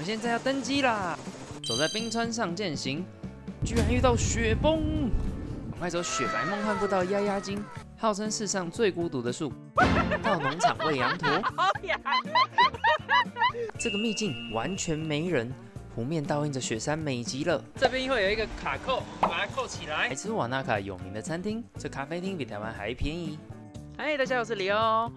现在要登机啦！走在冰川上践行，居然遇到雪崩，赶快走雪白梦幻步道压压惊，号称世上最孤独的树。到农场喂羊驼，这个秘境完全没人，湖面倒映着雪山，美极了。这边会有一个卡扣，把它扣起来。来吃瓦纳卡有名的餐厅，这咖啡厅比台湾还便宜。嗨，大家好，我是李欧。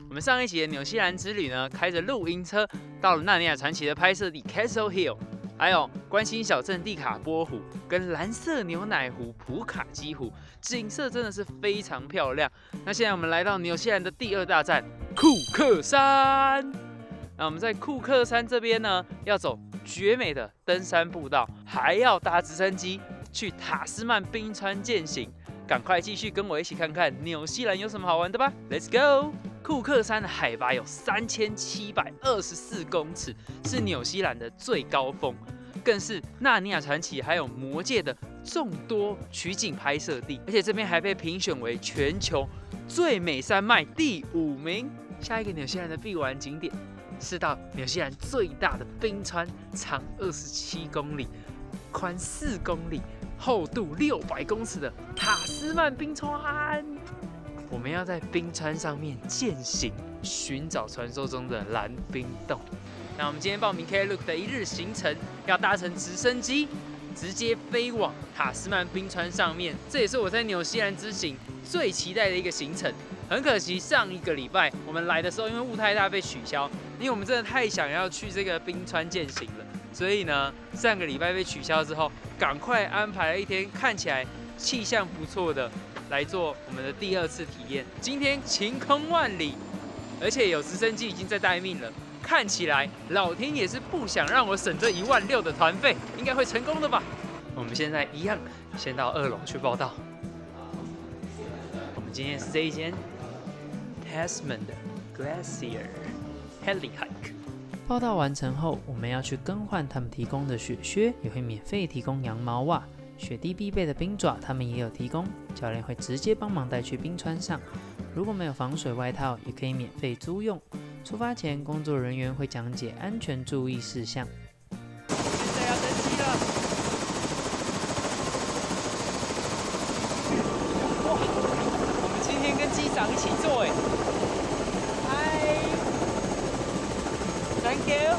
我们上一集的纽西兰之旅呢，开着露营车到了纳尼亚传奇的拍摄地 Castle Hill， 还有关心小镇蒂卡波湖跟蓝色牛奶湖普卡基湖，景色真的是非常漂亮。那现在我们来到纽西兰的第2大站库克山。那我们在库克山这边呢，要走绝美的登山步道，还要搭直升机去塔斯曼冰川健行。赶快继续跟我一起看看纽西兰有什么好玩的吧 ！Let's go！ 库克山的海拔有3724公尺，是纽西兰的最高峰，更是纳尼亚传奇还有魔戒的众多取景拍摄地，而且这边还被评选为全球最美山脉第5名。下一个纽西兰的必玩景点是到纽西兰最大的冰川，长27公里，宽4公里。厚度600公尺的塔斯曼冰川，我们要在冰川上面健行，寻找传说中的蓝冰洞。那我们今天报名 Klook 的1日行程，要搭乘直升机，直接飞往塔斯曼冰川上面。这也是我在纽西兰之行最期待的一个行程。很可惜，上一个礼拜我们来的时候，因为雾太大被取消，因为我们真的太想要去这个冰川健行了。所以呢，上个礼拜被取消之后，赶快安排了一天看起来气象不错的，来做我们的第2次体验。今天晴空万里，而且有直升机已经在待命了，看起来老天也是不想让我省这16000的团费，应该会成功的吧？我们现在一样，先到2楼去报到。我们今天是这一间 Tasman 的 Glacier Heli Hike。报到完成后，我们要去更换他们提供的雪靴，也会免费提供羊毛袜。雪地必备的冰爪，他们也有提供，教练会直接帮忙带去冰川上。如果没有防水外套，也可以免费租用。出发前，工作人员会讲解安全注意事项。现在要登机了！哇，我们今天跟机长一起坐哎。Thank you。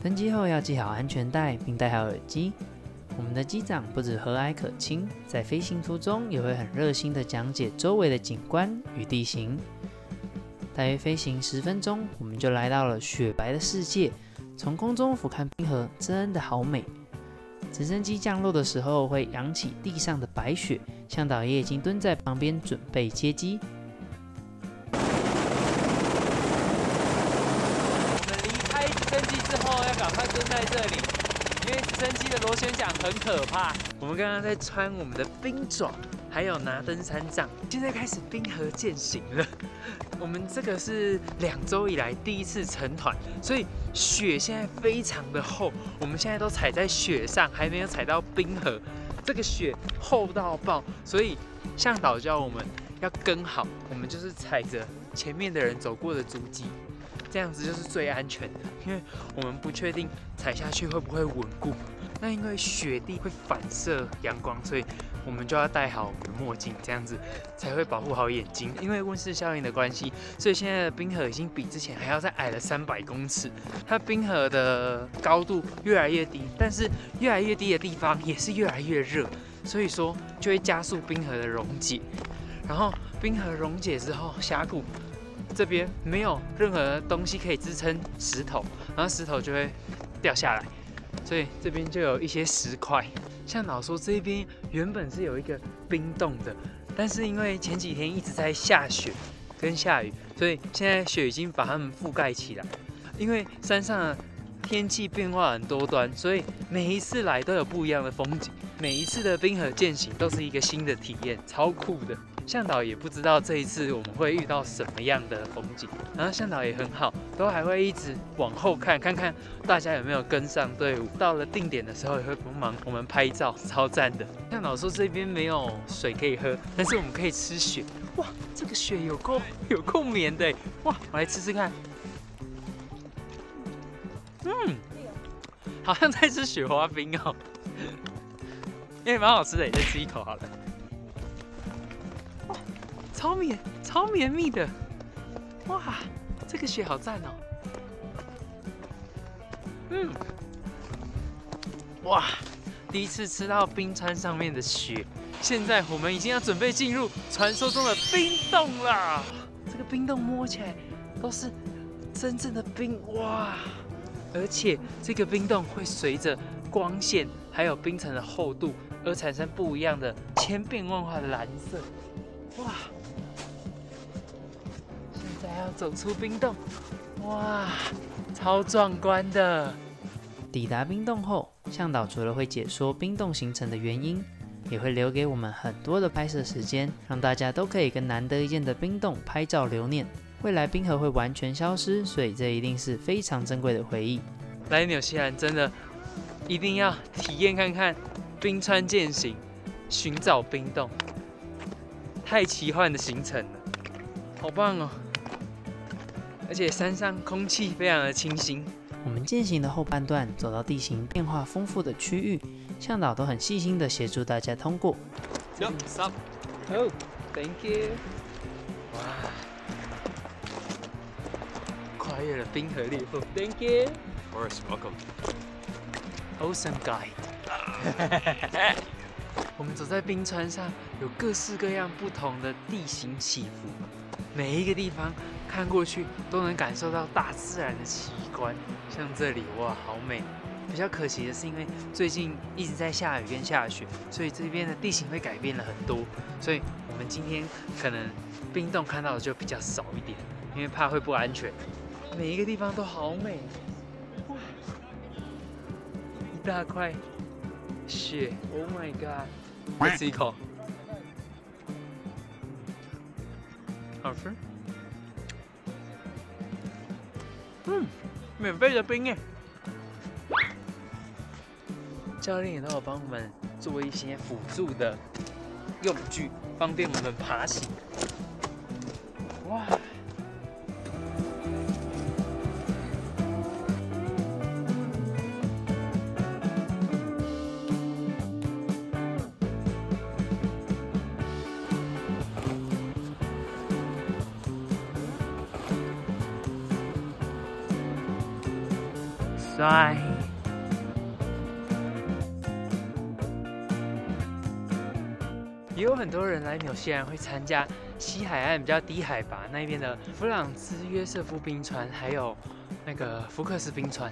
登机后要系好安全带，并戴好耳机。我们的机长不止和蔼可亲，在飞行途中也会很热心地讲解周围的景观与地形。大约飞行10分钟，我们就来到了雪白的世界。从空中俯瞰冰河，真的好美。直升机降落的时候会扬起地上的白雪，向导也已经蹲在旁边准备接机。赶快蹲在这里，因为直升机的螺旋桨很可怕。我们刚刚在穿我们的冰爪，还有拿登山杖，现在开始冰河健行了。我们这个是2周以来第1次成团，所以雪现在非常的厚，我们现在都踩在雪上，还没有踩到冰河。这个雪厚到爆，所以向导教我们要跟好，我们就是踩着前面的人走过的足迹。这样子就是最安全的，因为我们不确定踩下去会不会稳固。那因为雪地会反射阳光，所以我们就要戴好我们的墨镜，这样子才会保护好眼睛。因为温室效应的关系，所以现在的冰河已经比之前还要再矮了300公尺。它冰河的高度越来越低，但是越来越低的地方也是越来越热，所以说就会加速冰河的溶解。然后冰河溶解之后，峡谷这边没有任何东西可以支撑石头，然后石头就会掉下来，所以这边就有一些石块。向导说这边原本是有一个冰洞的，但是因为前几天一直在下雪跟下雨，所以现在雪已经把它们覆盖起来。因为山上的天气变化很多端，所以每一次来都有不一样的风景，每一次的冰河健行都是一个新的体验，超酷的。向导也不知道这一次我们会遇到什么样的风景，然后向导也很好，都还会一直往后看看大家有没有跟上队伍。到了定点的时候也会帮忙我们拍照，超赞的。向导说这边没有水可以喝，但是我们可以吃雪。哇，这个雪有够绵的，哇，我来吃吃看。好像在吃雪花冰哦，也蛮好吃的，再吃一口好了。哇，超绵密的，哇，这个雪好赞哦。哇，第一次吃到冰川上面的雪。现在我们已经要准备进入传说中的冰洞啦！这个冰洞摸起来都是真正的冰哇！而且这个冰洞会随着光线还有冰层的厚度而产生不一样的千变万化的蓝色。哇！现在要走出冰洞，哇，超壮观的！抵达冰洞后，向导除了会解说冰洞形成的原因，也会留给我们很多的拍摄时间，让大家都可以跟难得一见的冰洞拍照留念。未来冰河会完全消失，所以这一定是非常珍贵的回忆。来纽西兰真的一定要体验看看冰川健行，寻找冰洞，太奇幻的行程了，好棒哦！而且山上空气非常的清新。我们健行的后半段走到地形变化丰富的区域，向导都很细心的协助大家通过。Stop. Oh, thank you. 哇，跨越了冰河裂缝。Thank you. Of course, welcome. Awesome guide. 我们走在冰川上，有各式各样不同的地形起伏，每一个地方看过去都能感受到大自然的奇观。像这里，哇，好美！比较可惜的是，因为最近一直在下雨跟下雪，所以这边的地形会改变了很多。所以我们今天可能冰洞看到的就比较少一点，因为怕会不安全。每一个地方都好美，哇！一大块雪 ，Oh my god！ 再吃一口，好吃。免费的冰耶！教练也都有帮我们做一些辅助的用具，方便我们爬行。哇！帅！也有很多人来纽西兰会参加西海岸比较低海拔那边的弗朗兹约瑟夫冰川，还有那个福克斯冰川。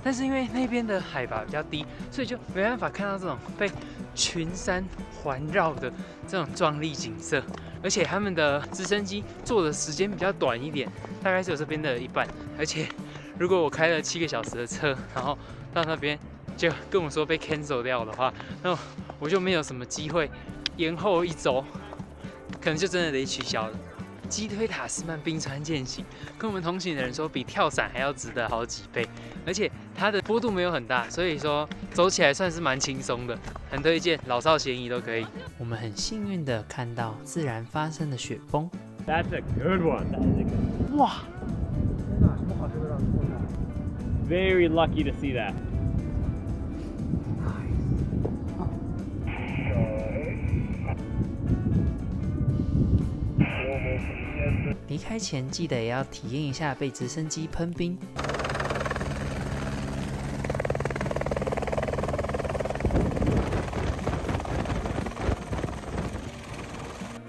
但是因为那边的海拔比较低，所以就没办法看到这种被群山环绕的这种壮丽景色。而且他们的直升机坐的时间比较短一点，大概是有这边的一半。而且如果我开了7个小时的车，然后到那边就跟我说被 cancel 掉的话，那我就没有什么机会延后1周，可能就真的得取消了。击推塔斯曼冰川健行，跟我们同行的人说比跳伞还要值得好几倍，而且它的坡度没有很大，所以说走起来算是蛮轻松的，很推荐，老少咸宜都可以。我们很幸运的看到自然发生的雪崩。That's a good one. 哇！天哪，怎么好这个浪这么大 Very lucky to see that. 离开前记得也要体验一下被直升机喷冰。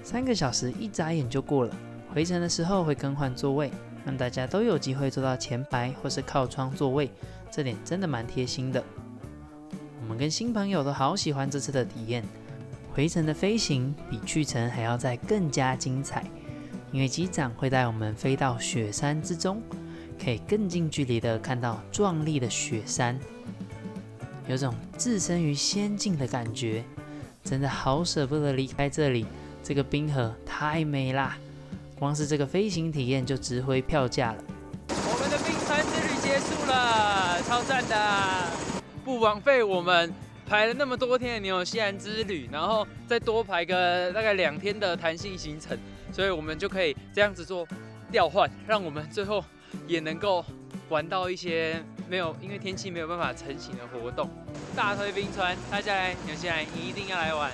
3个小时一眨眼就过了，回程的时候会更换座位，让大家都有机会坐到前排或是靠窗座位，这点真的蛮贴心的。我们跟新朋友都好喜欢这次的体验，回程的飞行比去程还要再更加精彩。因为机长会带我们飞到雪山之中，可以更近距离的看到壮丽的雪山，有种置身于仙境的感觉，真的好舍不得离开这里。这个冰河太美啦，光是这个飞行体验就值回票价了。我们的冰川之旅结束了，超赞的，不枉费我们排了那么多天的纽西兰之旅，然后再多排个大概2天的弹性行程。所以我们就可以这样子做调换，让我们最后也能够玩到一些因为天气没有办法成型的活动。大推冰川，大家来纽西兰一定要来玩。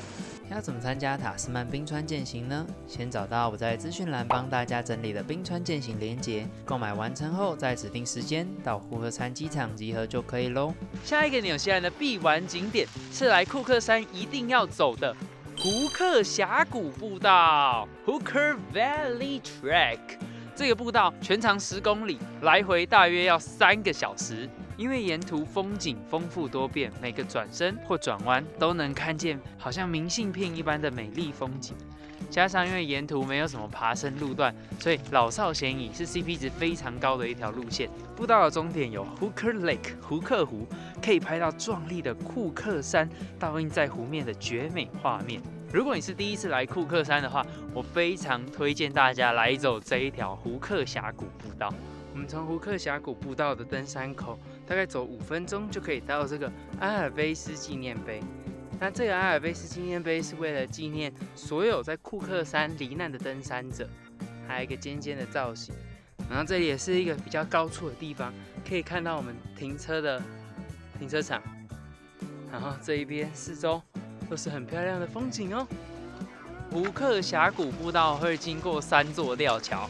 要怎么参加塔斯曼冰川健行呢？先找到我在资讯栏帮大家整理的冰川健行连结，购买完成后在指定时间到库克山机场集合就可以咯。下一个纽西兰的必玩景点是来库克山一定要走的胡克峡谷步道 （Hooker Valley Track）。这个步道全长10公里，来回大约要3个小时。因为沿途风景丰富多变，每个转身或转弯都能看见好像明信片一般的美丽风景。加上因为沿途没有什么爬升路段，所以老少咸宜，是 CP 值非常高的一条路线。步道的终点有 Hooker Lake 胡克湖，可以拍到壮丽的库克山倒映在湖面的绝美画面。如果你是第一次来库克山的话，我非常推荐大家来走这一条胡克峡谷步道。我们从胡克峡谷步道的登山口，大概走5分钟就可以到这个阿尔卑斯纪念碑。那这个阿尔卑斯纪念碑是为了纪念所有在库克山罹难的登山者，还有一个尖尖的造型。然后这里也是一个比较高处的地方，可以看到我们停车的停车场。然后这一边四周都是很漂亮的风景哦。胡克峡谷步道会经过3座吊桥，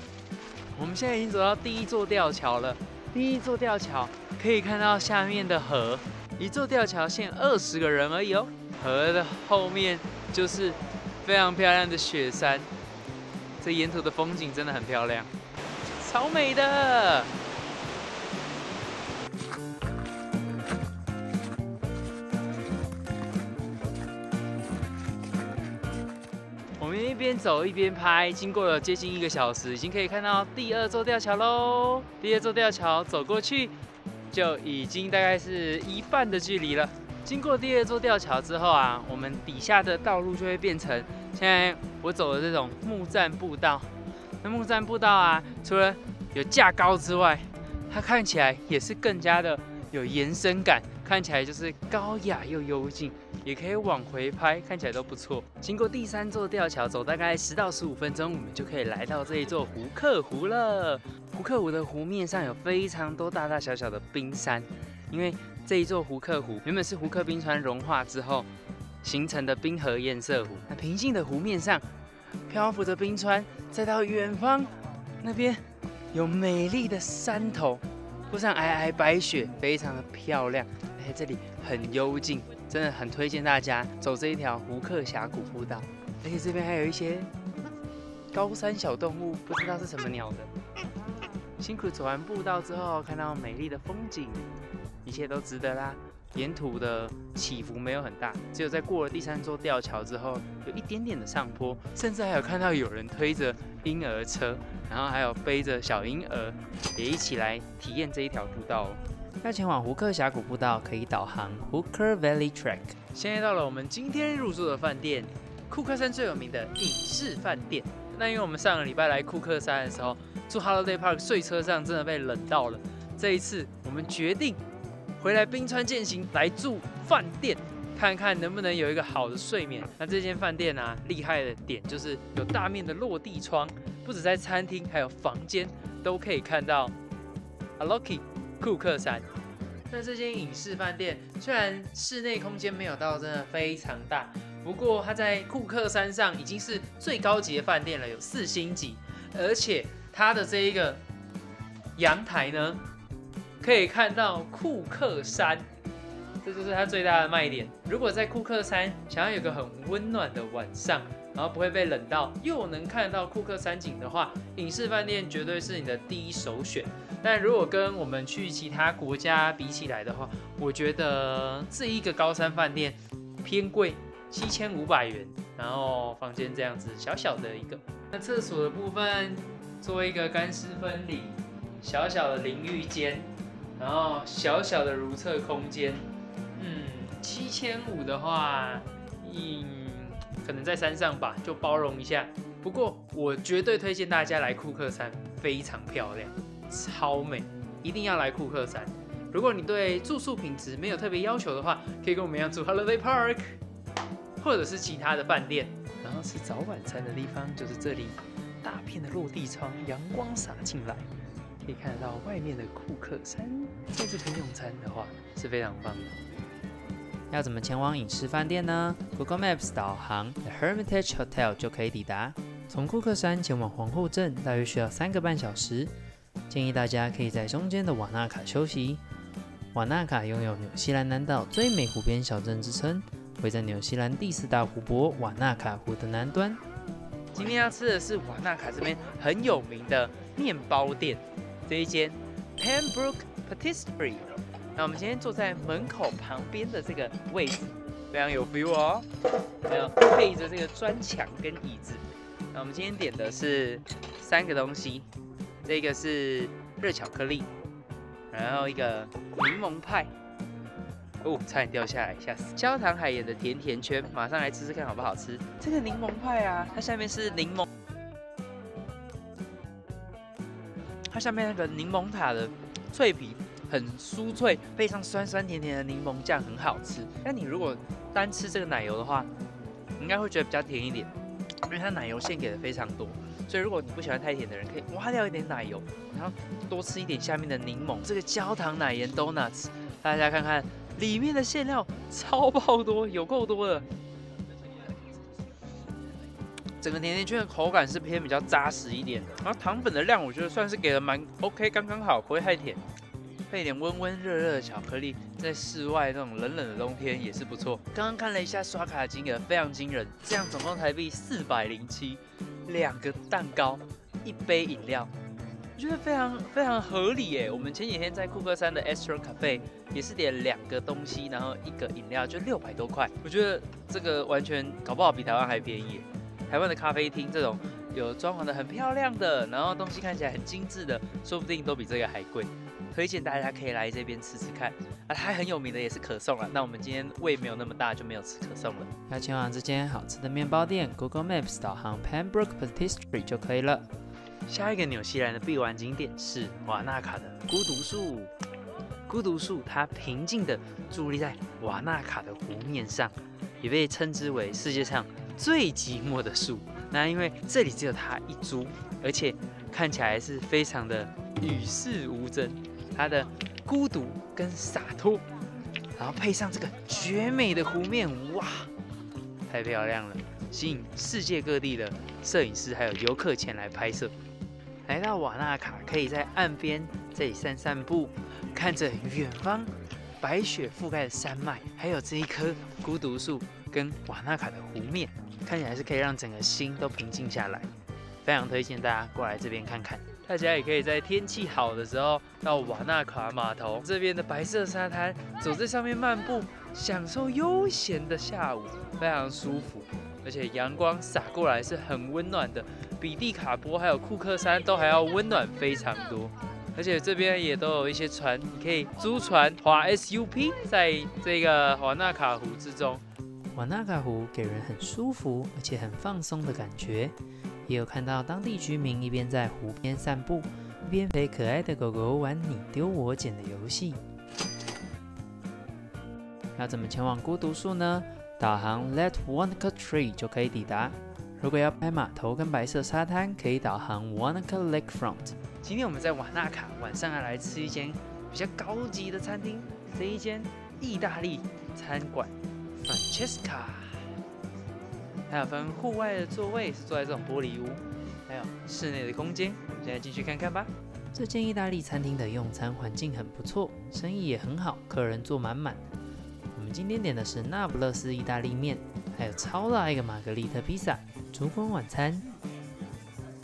我们现在已经走到第1座吊桥了。第1座吊桥可以看到下面的河，一座吊桥限20个人而已哦。河的后面就是非常漂亮的雪山，这沿途的风景真的很漂亮，超美的。我们一边走一边拍，经过了接近1个小时，已经可以看到第2座吊桥喽。第2座吊桥走过去，就已经大概是1半的距离了。经过第2座吊桥之后啊，我们底下的道路就会变成现在我走的这种木栈步道。那木栈步道啊，除了有架高之外，它看起来也是更加的有延伸感，看起来就是高雅又幽静，也可以往回拍，看起来都不错。经过第3座吊桥，走大概10到15分钟，我们就可以来到这一座胡克湖了。胡克湖的湖面上有非常多大大小小的冰山，因为这一座胡克湖原本是胡克冰川融化之后形成的冰河堰塞湖。那平静的湖面上漂浮着冰川，再到远方那边有美丽的山头，铺上皑皑白雪，非常的漂亮，而且这里很幽静，真的很推荐大家走这一条胡克峡谷步道。而且这边还有一些高山小动物，不知道是什么鸟的。辛苦走完步道之后，看到美丽的风景，一切都值得啦。沿途的起伏没有很大，只有在过了第3座吊桥之后，有一点点的上坡，甚至还有看到有人推着婴儿车，然后还有背着小婴儿，也一起来体验这一条步道哦。要前往胡克峡谷步道，可以导航 Hooker Valley Track。现在到了我们今天入住的饭店，库克山最有名的隐士饭店。那因为我们上个礼拜来库克山的时候，住 Holiday Park 睡车上真的被冷到了。这一次我们决定回来冰川健行，来住饭店，看看能不能有一个好的睡眠。那这间饭店啊，厉害的点就是有大面的落地窗，不止在餐厅，还有房间都可以看到 Aloki 库克山。那这间隐士饭店虽然室内空间没有到真的非常大，不过它在库克山上已经是最高级的饭店了，有4星级，而且它的这一个阳台呢，可以看到库克山，这就是它最大的卖点。如果在库克山想要有个很温暖的晚上，然后不会被冷到，又能看到库克山景的话，隐士饭店绝对是你的第1首选。但如果跟我们去其他国家比起来的话，我觉得这一个高山饭店偏贵，7500元，然后房间这样子小小的一个。那厕所的部分做一个干湿分离，小小的淋浴间，然后小小的如厕空间。7500的话，可能在山上吧，就包容一下。不过我绝对推荐大家来库克山，非常漂亮，超美，一定要来库克山。如果你对住宿品质没有特别要求的话，可以跟我们一样住 Holiday Park， 或者是其他的饭店。然后吃早晚餐的地方就是这里，大片的落地窗，阳光洒进来，可以看得到外面的库克山，在这边用餐的话是非常棒的。要怎么前往饮食饭店呢 ？Google Maps 导航 The Hermitage Hotel 就可以抵达。从库克山前往皇后镇大约需要3个半小时，建议大家可以在中间的瓦纳卡休息。瓦纳卡拥有纽西兰南岛最美湖边小镇之称，位在纽西兰第4大湖泊瓦纳卡湖的南端。今天要吃的是瓦纳卡这边很有名的面包店，这一间 Pembroke Patisserie。那我们今天坐在门口旁边的这个位置，非常有 feel 哦，还有配着这个砖墙跟椅子。那我们今天点的是3个东西，这个是热巧克力，然后一个柠檬派，哦，差点掉下来，吓死！焦糖海盐的甜甜圈，马上来吃吃看好不好吃。这个柠檬派啊，它下面是柠檬，它下面那个柠檬塔的脆皮很酥脆，配上酸酸甜甜的柠檬酱，很好吃。但你如果单吃这个奶油的话，应该会觉得比较甜一点，因为它奶油馅给的非常多。所以如果你不喜欢太甜的人，可以挖掉一点奶油，然后多吃一点下面的柠檬。这个焦糖奶盐 donuts， 大家看看里面的馅料超爆多，有够多的。整个甜甜圈的口感是偏比较扎实一点的，然后糖粉的量我觉得算是给的蛮 OK， 刚刚好，不会太甜。配一点温温热热的巧克力，在室外那种冷冷的冬天也是不错。刚刚看了一下刷卡的金额，非常惊人，这样总共台币407，2个蛋糕，1杯饮料，我觉得非常合理耶。我们前几天在库克山的 Astro Cafe 也是点2个东西，然后1个饮料就600多块，我觉得这个完全搞不好比台湾还便宜耶。台湾的咖啡厅这种有装潢的很漂亮的，然后东西看起来很精致的，说不定都比这个还贵。推荐大家可以来这边吃吃看啊，它很有名的也是可颂了。那我们今天胃没有那么大，就没有吃可颂了。要前往这间好吃的面包店 ，Google Maps 导航 Pembroke Patisserie 就可以了。下一个纽西兰的必玩景点是瓦纳卡的孤独树。孤独树它平静地伫立在瓦纳卡的湖面上，也被称之为世界上最寂寞的树。那因为这里只有它一株，而且看起来是非常的与世无争。它的孤独跟洒脱，然后配上这个绝美的湖面，哇，太漂亮了，吸引世界各地的摄影师还有游客前来拍摄。来到瓦纳卡，可以在岸边这里散散步，看着远方白雪覆盖的山脉，还有这一棵孤独树跟瓦纳卡的湖面，看起来是可以让整个心都平静下来。非常推荐大家过来这边看看。大家也可以在天气好的时候到瓦纳卡码头这边的白色沙滩，走在上面漫步，享受悠闲的下午，非常舒服。而且阳光洒过来是很温暖的，比蒂卡波还有库克山都还要温暖非常多。而且这边也都有一些船，你可以租船划 SUP， 在这个瓦纳卡湖之中。瓦纳卡湖给人很舒服而且很放松的感觉。也有看到当地居民一边在湖边散步，一边陪可爱的狗狗玩你丢我捡的游戏。要怎么前往孤独树呢？导航 Let Wanaka Tree 就可以抵达。如果要拍码头跟白色沙滩，可以导航 Wanaka Lakefront。今天我们在瓦纳卡，晚上要来吃一间比较高级的餐厅，这一间意大利餐馆 Francesca。还有分户外的座位，是坐在这种玻璃屋，还有室内的空间，我们现在进去看看吧。这间意大利餐厅的用餐环境很不错，生意也很好，客人坐满满。我们今天点的是那不勒斯意大利面，还有超大一个玛格丽特披萨，烛光晚餐。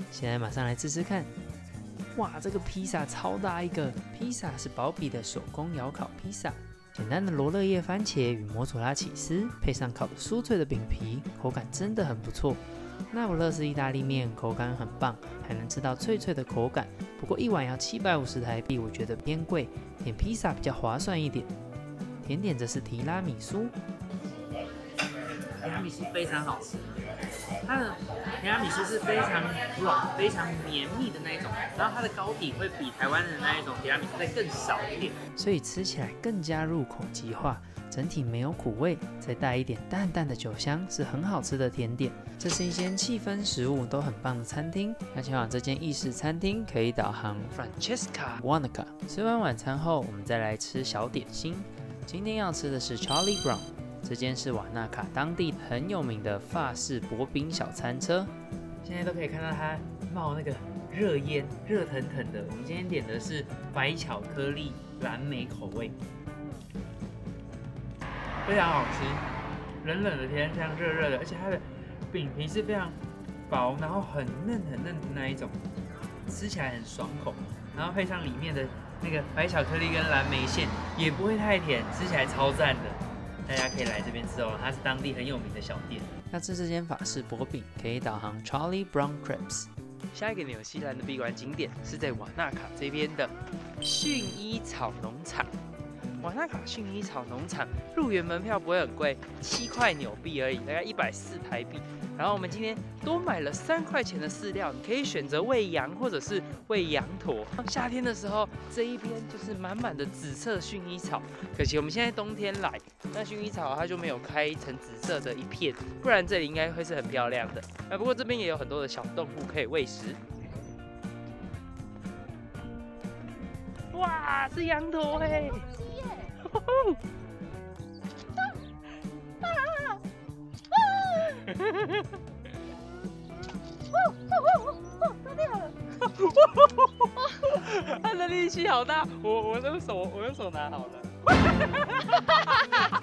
现在马上来吃吃看。哇，这个披萨超大一个，披萨是薄皮的手工窑烤披萨。简单的罗勒叶番茄与摩佐拉起司，配上烤得酥脆的饼皮，口感真的很不错。那不勒斯意大利面口感很棒，还能吃到脆脆的口感。不过一碗要750台币，我觉得偏贵，点披萨比较划算一点。甜点则是提拉米苏，提拉米苏非常好吃，它的提拉米苏是非常软、非常绵密的那一种，然后它的糕底会比台湾的那一种提拉米苏再更少一点，所以吃起来更加入口即化。整体没有苦味，再带一点淡淡的酒香，是很好吃的甜点。这是一间气氛、食物都很棒的餐厅。那前往这间意式餐厅可以导航 Francesca Wanaka。吃完晚餐后，我们再来吃小点心。今天要吃的是 Charlie Brown， 这间是瓦纳卡当地很有名的法式薄饼小餐车。现在都可以看到它冒那个热烟，热腾腾的。我们今天点的是白巧克力蓝莓口味，非常好吃。冷冷的天，这样热热的，而且它的饼皮是非常薄，然后很嫩很嫩的那一种，吃起来很爽口。然后配上里面的那个白巧克力跟蓝莓馅，也不会太甜，吃起来超赞的。大家可以来这边吃哦，它是当地很有名的小店。要吃这间法式薄饼，可以导航 Charlie Brown Crepes。下一个纽西兰的闭馆景点是在瓦纳卡这边的薰衣草农场。瓦纳卡薰衣草农场入园门票不会很贵，7块纽币而已，大概140台币。然后我们今天多买了3块钱的饲料，你可以选择喂羊或者是喂羊驼。夏天的时候，这一边就是满满的紫色薰衣草，可惜我们现在冬天来，那薰衣草它就没有开成紫色的一片，不然这里应该会是很漂亮的。不过这边也有很多的小动物可以喂食。哇，是羊驼哎！他的力气好大，我用手拿好了。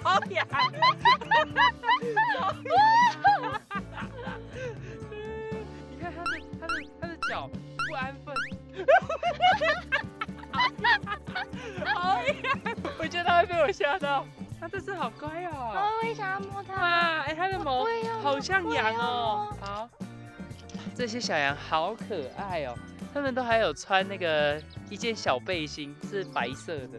好痒！你看他的脚不安分。好痒！我觉得他会被我吓到。它这只好乖哦。我也想要摸它。哇，哎，它的毛好像羊哦。好，这些小羊好可爱哦。它们都还有穿那个一件小背心，是白色的。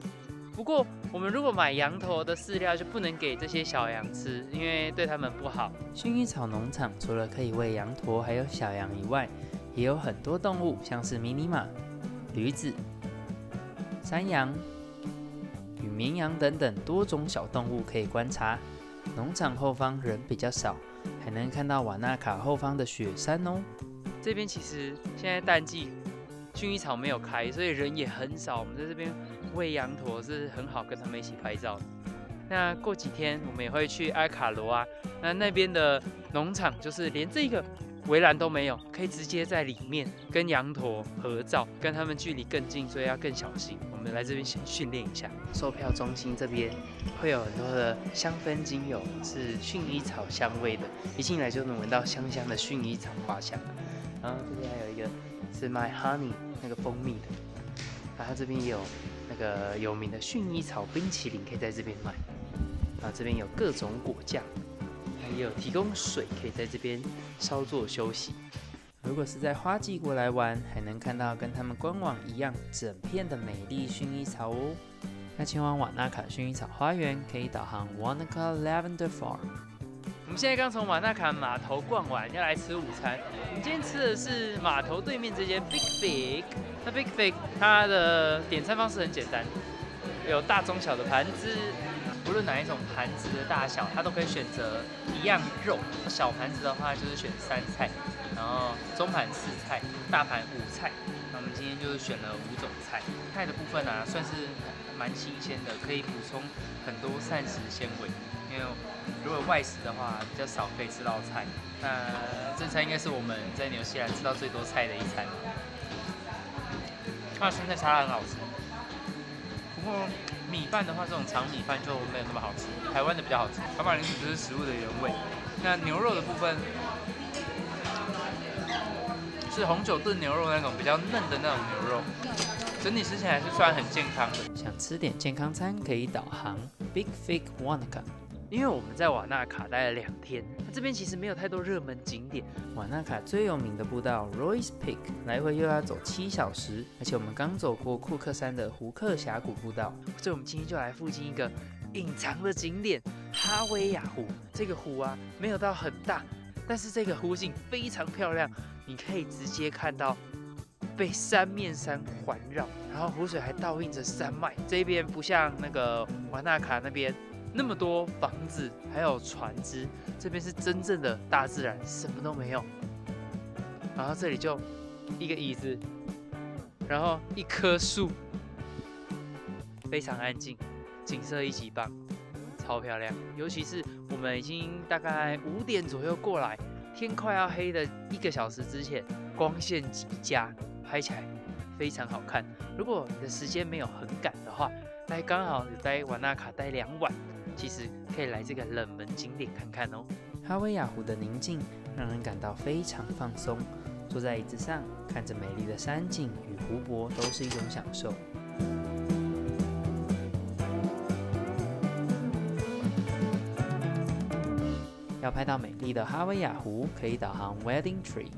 不过我们如果买羊驼的饲料，就不能给这些小羊吃，因为对它们不好。薰衣草农场除了可以喂羊驼还有小羊以外，也有很多动物，像是迷你马、驴子、山羊与绵羊等等多种小动物可以观察。农场后方人比较少，还能看到瓦纳卡后方的雪山哦。这边其实现在淡季，薰衣草没有开，所以人也很少。我们在这边喂羊驼是很好跟他们一起拍照的。那过几天我们也会去阿卡罗啊，那边的农场就是连这个围栏都没有，可以直接在里面跟羊驼合照，跟他们距离更近，所以要更小心。我们来这边先训练一下。售票中心这边会有很多的香氛精油，是薰衣草香味的，一进来就能闻到香香的薰衣草花香。然后这边还有一个是卖 honey 那个蜂蜜的，然后这边也有那个有名的薰衣草冰淇淋可以在这边买。然后这边有各种果酱。也有提供水，可以在这边稍作休息。如果是在花季过来玩，还能看到跟他们官网一样整片的美丽薰衣草哦。那前往瓦纳卡薰衣草花园，可以导航 Wanaka Lavender Farm。我们现在刚从瓦纳卡码头逛完，要来吃午餐。我们今天吃的是码头对面这间 Big Fig。那 Big Fig 它的点餐方式很简单，有大中小的盘子。无论哪一种盘子的大小，它都可以选择一样肉。小盘子的话就是选3菜，然后中盘4菜，大盘5菜。那我们今天就是选了5种菜。菜的部分啊，算是蛮新鲜的，可以补充很多膳食纤维。因为如果外食的话，比较少可以吃到菜。那这餐应该是我们在纽西兰吃到最多菜的一餐。它的生菜沙拉很好吃，不过米饭的话，这种长米饭就没有那么好吃，台湾的比较好吃。卡马铃薯就是食物的原味。那牛肉的部分是红酒炖牛肉那种比较嫩的那种牛肉，整体吃起来是算很健康的。想吃点健康餐，可以导航 Big Fig Wanaka。因为我们在瓦纳卡待了2天，这边其实没有太多热门景点。瓦纳卡最有名的步道 Roy's Peak 来回又要走7小时，而且我们刚走过库克山的胡克峡谷步道，所以我们今天就来附近一个隐藏的景点哈威亚湖。这个湖啊没有到很大，但是这个湖景非常漂亮，你可以直接看到被3面山环绕，然后湖水还倒映着山脉。这边不像那个瓦纳卡那边那么多房子，还有船只，这边是真正的大自然，什么都没有。然后这里就一个椅子，然后一棵树，非常安静，景色一级棒，超漂亮。尤其是我们已经大概5点左右过来，天快要黑的1个小时之前，光线极佳，拍起来非常好看。如果你的时间没有很赶的话，来刚好有在瓦纳卡待2晚，其实可以来这个冷门景点看看哦。哈维亚湖的宁静让人感到非常放松，坐在椅子上看着美丽的山景与湖泊都是一种享受。要拍到美丽的哈维亚湖，可以导航 Wedding Tree。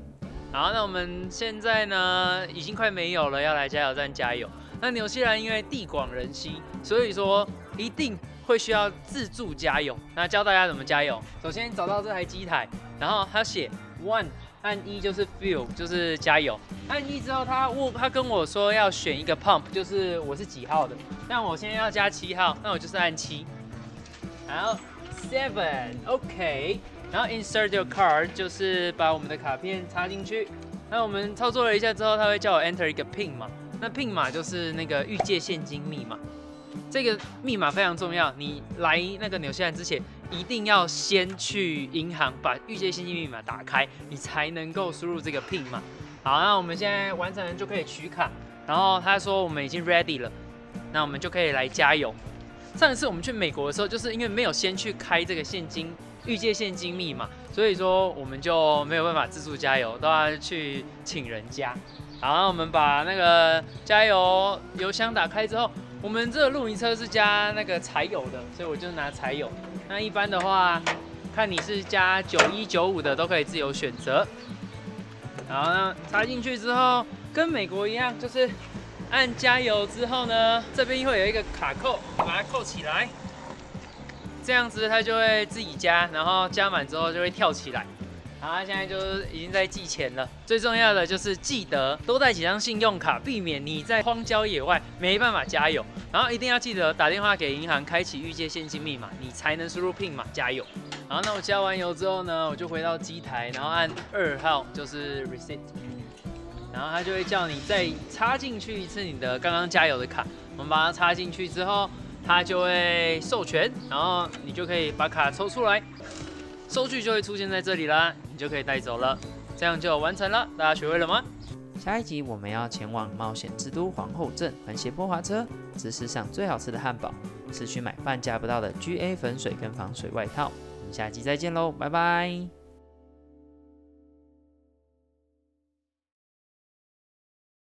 好，那我们现在呢已经快没有了，要来加油站加油。那纽西兰因为地广人稀，所以说一定会需要自助加油。那教大家怎么加油。首先找到这台机台，然后它写 1， 按1就是 fuel， 就是加油。按1之后他跟我说要选一个 pump， 就是我是几号的。但我现在要加7号，那我就是按7。好。7 OK， 然后 insert your card 就是把我们的卡片插进去。那我们操作了一下之后，他会叫我 enter 一个 PIN 码。那 PIN 码就是那个预借现金密码。这个密码非常重要，你来那个纽西兰之前，一定要先去银行把预借现金密码打开，你才能够输入这个 PIN 码。好，那我们现在完成了就可以取卡。然后他说我们已经 ready 了，那我们就可以来加油。上一次我们去美国的时候，就是因为没有先去开这个预借现金密码，所以说我们就没有办法自助加油，都要去请人加。好，那我们把那个加油油箱打开之后，我们这个露营车是加那个柴油的，所以我就拿柴油。那一般的话，看你是加91、95的，都可以自由选择。然后呢，插进去之后，跟美国一样，就是按加油之后呢，这边会有一个卡扣，把它扣起来，这样子它就会自己加，然后加满之后就会跳起来。好，它现在就已经在计钱了。最重要的就是记得多带几张信用卡，避免你在荒郊野外没办法加油。然后一定要记得打电话给银行，开启预借现金密码，你才能输入 PIN 码加油。好，那我加完油之后呢，我就回到机台，然后按2号，就是 reset。然后它就会叫你再插进去一次你的刚刚加油的卡，我们把它插进去之后，它就会授权，然后你就可以把卡抽出来，收据就会出现在这里啦，你就可以带走了，这样就完成了。大家学会了吗？下一集我们要前往冒险之都皇后镇，玩斜坡滑车，吃世上最好吃的汉堡，市区买半价不到的 GA 粉水跟防水外套。我们下集再见喽，拜拜。